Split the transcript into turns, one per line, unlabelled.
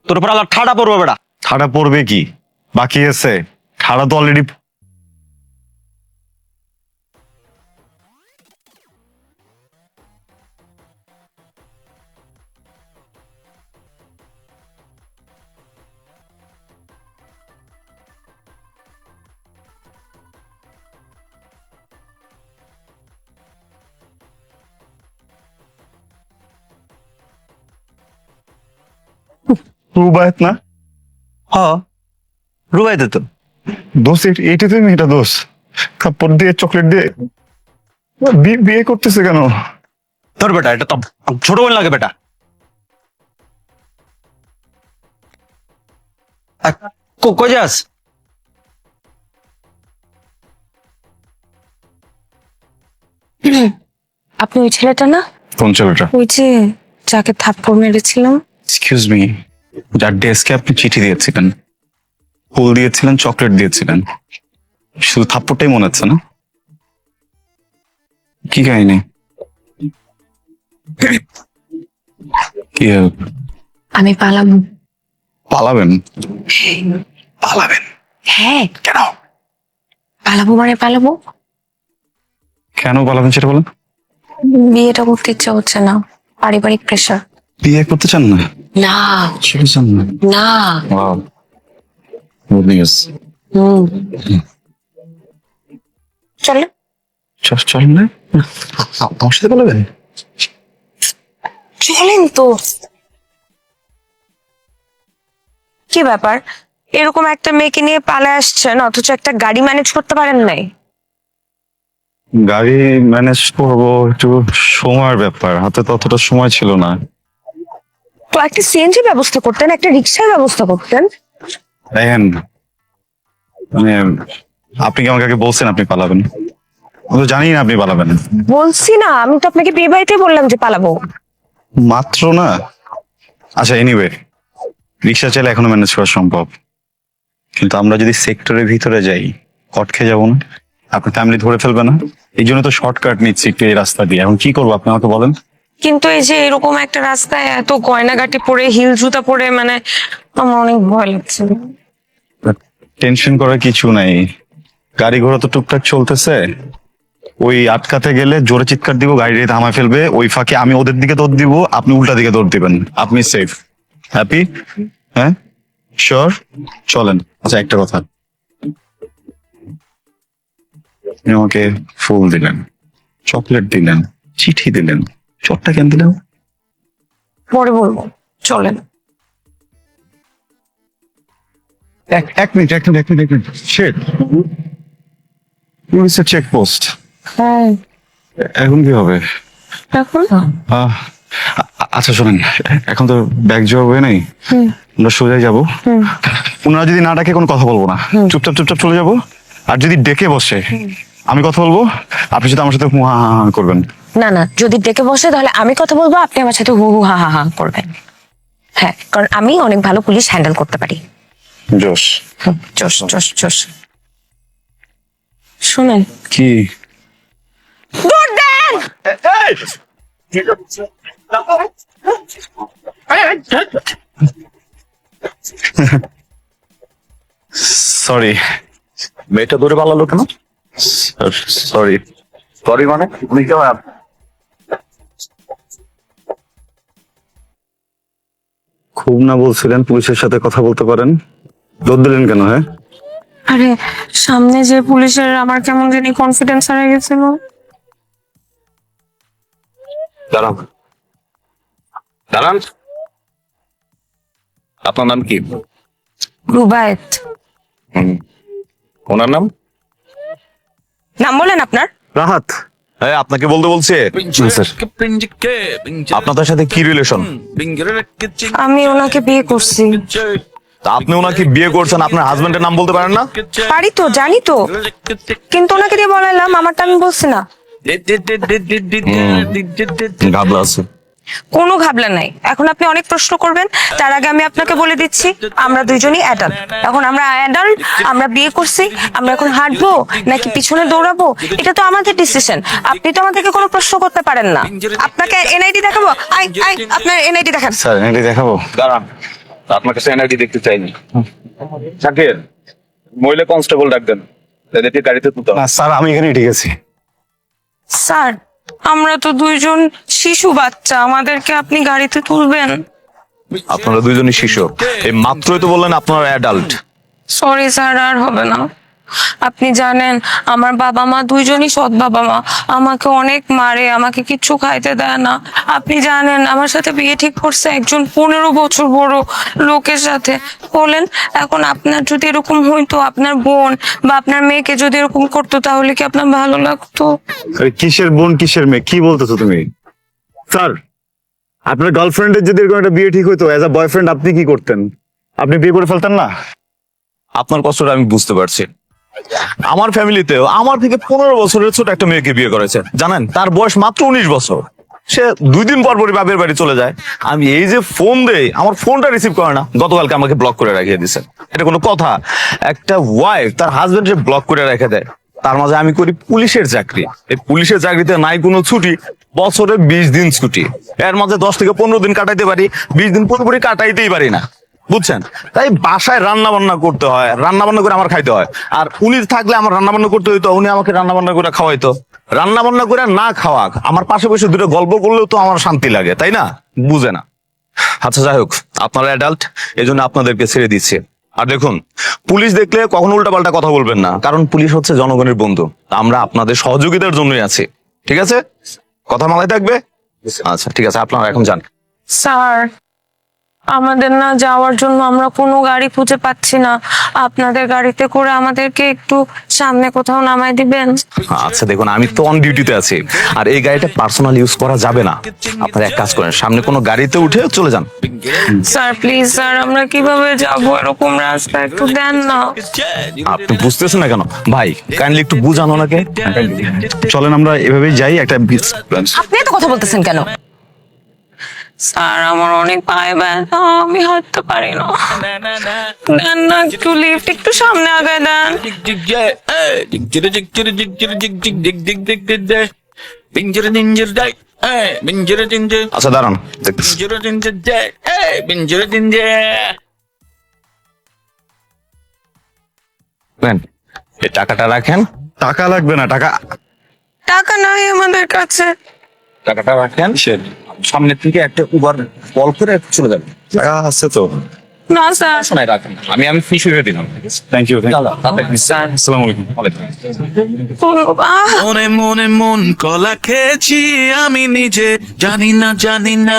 তোর উপর আল্লাহ ঠাডা পড়বে বেটা।
ঠাড়া পড়বে কি বাকি আছে? ঠাড়া তো অলরেডি। রুবায়ত না?
হ রুবাইতে তো।
দোষ এইটা তো মেয়েটা দোষ। কাপড় দিয়ে চকলেট দিয়ে বিয়ে করতেছে কেন?
তোর বেটা এটা তো ছোট বোন লাগে বেটা। কই যাস?
আপনি ওই ছেলেটা না?
কোন ছেলেটা?
ওই যে যাকে থাপ্পড় মেরেছিলাম।
এক্সকিউজ মি, যার ডেস্কে আপনি চিঠি দিয়েছিলেন, ফুল দিয়েছিলেন, চকলেট দিয়েছিলেন, শুধু থাপ্পড়টাই মনে হচ্ছে না? কি কাহিনী? কি
আমি পালাবো।
পালাবেন? পালাবেন
হ্যাঁ,
কেন?
পালাবো মানে পালাবো।
কেন পালাবেন সেটা বলেন।
বিয়েটা করতে ইচ্ছা হচ্ছে না, পারিবারিক প্রেশার।
বিয়ে করতে চান না?
না
সেটা চান না?
না।
Wow, good news.
হুম, চলো।
চলেন না, আমার সাথে পালাবেন?
চলেন তো। কি ব্যাপার, এরকম একটা মেয়েকে নিয়ে পালায় আসছেন অথচ একটা গাড়ি ম্যানেজ করতে পারেন নাই?
গাড়ি ম্যানেজ করবো, একটু সময়ের ব্যাপার, হাতে তো অতটা সময় ছিল না।
তো একটা সিএনজি ব্যবস্থা করতেন, একটা রিক্সার ব্যবস্থা করতেন।
দেখেন, মানে আপনি কি আমাকে আগে বলছেন আপনি পালাবেন? আমি তো জানি না আপনি পালাবেন।
বলছি না, আমি তো আপনাকে বিয়ে বাড়িতে বললাম যে পালাবো।
মাত্র না। আচ্ছা এনিওয়ে, রিক্সা চাইলে এখনো ম্যানেজ করা সম্ভব, কিন্তু আমরা যদি সেক্টরের ভিতরে যাই কট খেয়ে যাবো না? আপনার ফ্যামিলি ধরে ফেলবে না? এই জন্য তো শর্টকাট নিচ্ছি একটু এই রাস্তা দিয়ে। এখন কি করবো আপনি আমাকে বলেন।
কিন্তু এই যে এরকম একটা রাস্তায় এত গয়নাগাটি পরে, হিল জুতা পরে, মানে আমার অনেক ভয় লাগছে।
টেনশন করার কিছু নাই, গাড়ি ঘোড়া তো টুকটাক চলতেছে। ওই আটকাতে গেলে জোরে চিৎকার দিব, গাড়ি থামায় ফেলবে, ওই ফাঁকে আমি ওদের দিকে দৌড় দিব, আপনি উল্টা দিকে দৌড় দিবেন, আপনি সেফ। হ্যাপি? হ্যাঁ শিওর? চলেন। আচ্ছা একটা কথা, আপনি আমাকে ফুল দিলেন, চকলেট দিলেন, চিঠি দিলেন, চটটা কেন দিলেন?
পরে বলবো, চলেন।
এক মিনিট, এক মিনিট, এক মিনিট, এক মিনিট। শেট, পুলিশের চেকপোস্ট,
হ্যাঁ,
এখন কি হবে?
এখন
আহ, আচ্ছা শোনেন, এখন তো ব্যাগ যাওয়া হয়ে নাই, আমরা সোজা যাবো। ওনারা যদি না ডাকে কোনো কথা বলবো না, চুপচাপ চুপচাপ চলে যাবো। আর যদি ডেকে বসে আমি কথা বলবো, আপনি যদি আমার সাথে হু হা হা হা করবেন।
না না, যদি ডেকে বসে তাহলে আমি কথা বলবো, আপনি আমার সাথে হু হু হা হা হা করবেন। হ্যাঁ, কারণ আমি অনেক ভালো পুলিশ হ্যান্ডেল করতে পারি।
জোশ।
চোস চোস চোস। শুনেন,
কি?
দৌড় দেন।
সরি।
মেয়েটা ধরে পালালো কেন?
সরি।
সরি মানে উনি কেউ
খুব না বলছিলেন পুলিশের সাথে কথা বলতে পারেন, দৌড় দিলেন কেন? হ্যাঁ,
আরে সামনে যে পুলিশের আমার কেমন জানি কনফিডেন্স হারিয়ে গেছিল।
দাঁড়ান দাঁড়ান, আপনার নাম কি?
রুবায়েত।
ওনার নাম?
নাম বলেন আপনার।
রাহাত।
হ্যাঁ আপনাকে বলতে বলছে। আপনাদের সাথে কি রিলেশন?
আমি ওনাকে বিয়ে করছি।
তা আপনি ওনাকে বিয়ে করছেন, আপনার হাজবেন্ডের নাম বলতে পারেন না?
পারি তো, জানি তো, কিন্তু ওনাকে দিয়ে বলাইলাম, আমারটা আমি বলছি না।
ঘাবলা আছে।
কোনো ঘাবলা নাই। এখন আপনি অনেক প্রশ্ন করবেন, তার আগে আমি আপনাকে বলে দিচ্ছি আমরা দুইজনই অ্যাডাল্ট। এখন আমরা অ্যাডাল্ট, আমরা বিয়ে করছি, আমরা এখন হাঁটবো নাকি পিছনে দৌড়াবো এটা তো আমাদের ডিসিশন। আপনি তো আমাদেরকে কোনো প্রশ্ন করতে পারেন না। আপনাকে এনআইডি দেখাবো? আই আই আপনার এনআইডি দেখান।
স্যার এটি দেখাবো?
দাঁড়ান, আপনার কাছে এনআইডি দেখতে চাইনি। শাকির, মহিলা কনস্টেবল ডাক দেন, তাদেরকে গাড়িতে তুলতে হবে।
না স্যার, আমি এখানে ঠিক আছি।
স্যার, আমরা তো দুইজন শিশু বাচ্চা, আমাদেরকে আপনি গাড়িতে তুলবেন?
আপনারা দুইজনই শিশু, এই মাত্রই তো বললেন আপনারা অ্যাডাল্ট।
সরি স্যার, আর হবে না। আপনি জানেন আমার বাবা মা দুইজনই সৎ বাবা মা, আমাকে অনেক মারে, আমাকে কিচ্ছু খাইতে দেয় না। আপনি জানেন আমার সাথে বিয়ে ঠিক করছে একজন 15 বছর বড় লোকের সাথে। বলেন, এখন আপনার যদি এরকম হইতো, আপনার বোন বা আপনার মেয়েকে যদি এরকম করতো, তাহলে কি আপনার ভালো লাগতো?
আরে কিসের বোন কিসের মেয়ে, কি বলতেছো তুমি? স্যার, আপনার গার্লফ্রেন্ডের যদি এরকম একটা বিয়ে ঠিক হইতো, অ্যাজ আ বয়ফ্রেন্ড আপনি কি করতেন? আপনি বিয়ে করে ফেলতেন না?
আপনার কষ্টটা আমি বুঝতে পারছি। আমার ফ্যামিলিতেও আমার থেকে 15 বছরের ছোট একটা মেয়েকে বিয়ে করেছে, জানেন তার বয়স মাত্র 19 বছর। সে 2 দিন পর পরই বাপের বাড়ি চলে যায়। আমি এই যে ফোন দেই, আমার ফোনটা রিসিভ করে না। গতকালকে আমাকে ব্লক করে রাখিয়ে দিছে। এটা কোনো কথা? একটা ওয়াইফ তার হাজবেন্ডকে ব্লক করে রেখে দেয়। তার মাঝে আমি করি পুলিশের চাকরি। এই পুলিশের চাকরিতে নাই কোনো ছুটি, বছরে 20 দিন ছুটি। এর মাঝে 10 থেকে 15 দিন কাটাইতে পারি, 20 দিন পুরোপুরি কাটাইতেই পারি না, বুঝছেন? তাই বাসায় রান্না বান্না করতে হয়, রান্না বান্না করে আমার খাইতে হয়। আর উনি থাকলে আমার রান্না বান্না করতে হইতো, উনি আমাকে রান্না বান্না করে খাওয়াইতো। রান্না বান্না করে না খাওয়াক, আমার পাশে বসে দুটো গল্প করলেও তো আমার শান্তি লাগে, তাই না? বুঝে না। আচ্ছা যাই হোক, আপনারা অ্যাডাল্ট, এই জন্য আপনাদেরকে ছেড়ে দিচ্ছে। আর দেখুন, পুলিশ দেখলে কখনো উল্টাপাল্টা কথা বলবেন না, কারণ পুলিশ হচ্ছে জনগণের বন্ধু। আমরা আপনাদের সহযোগিতার জন্যই আছি, ঠিক আছে? কথা মাথায় থাকবে? আচ্ছা ঠিক আছে, আপনারা এখন যান।
স্যার, আমাদের না যাওয়ার জন্য আমরা কোনো গাড়ি খুঁজে পাচ্ছি না। আপনাদের গাড়িতে করে আমাদেরকে একটু সামনে কোথাও নামাই দিবেন?
আচ্ছা দেখুন, আমি তো অন ডিউটিতে আছি, আর এই গাড়িটা পার্সোনাল ইউজ করা যাবে না। আপনারা এক কাজ করেন, সামনে কোনো গাড়িতে উঠে চলে যান।
স্যার প্লিজ স্যার, আমরা কিভাবে যাবো? এরকম রাস্তা একটু দেন না।
আপনি বুঝতেছেন না কেন ভাই? কাইন্ডলি একটু বুঝান ওনাকে।
চলেন আমরা এভাবেই যাই, একটা
আপনি এত কথা বলতেছেন কেন? স্যার, আমার অনেক পায়ে ব্যথা, আমি হাঁটতে পারি না। দেন না একটু লিফট, একটু সামনে আগায় দেন।
আচ্ছা দাঁড়ান, দেখতেছি। নেন, এই টাকাটা রাখেন।
টাকা লাগবে না, টাকা
টাকা নাই আমাদের কাছে।
টাকাটা রাখেন, সামনের থেকে একটা উবার কল করে চলে যাবেন।
টাকা আছে তো?
না স্যার।
শোনাই রাখেন, আমি ফিস হয়ে দিলাম।
Thank you.
স্যার,
আসসালামু আলাইকুম।
আহ!
মনে মনে মন কলা খেয়েছি আমি নিজে, জানি না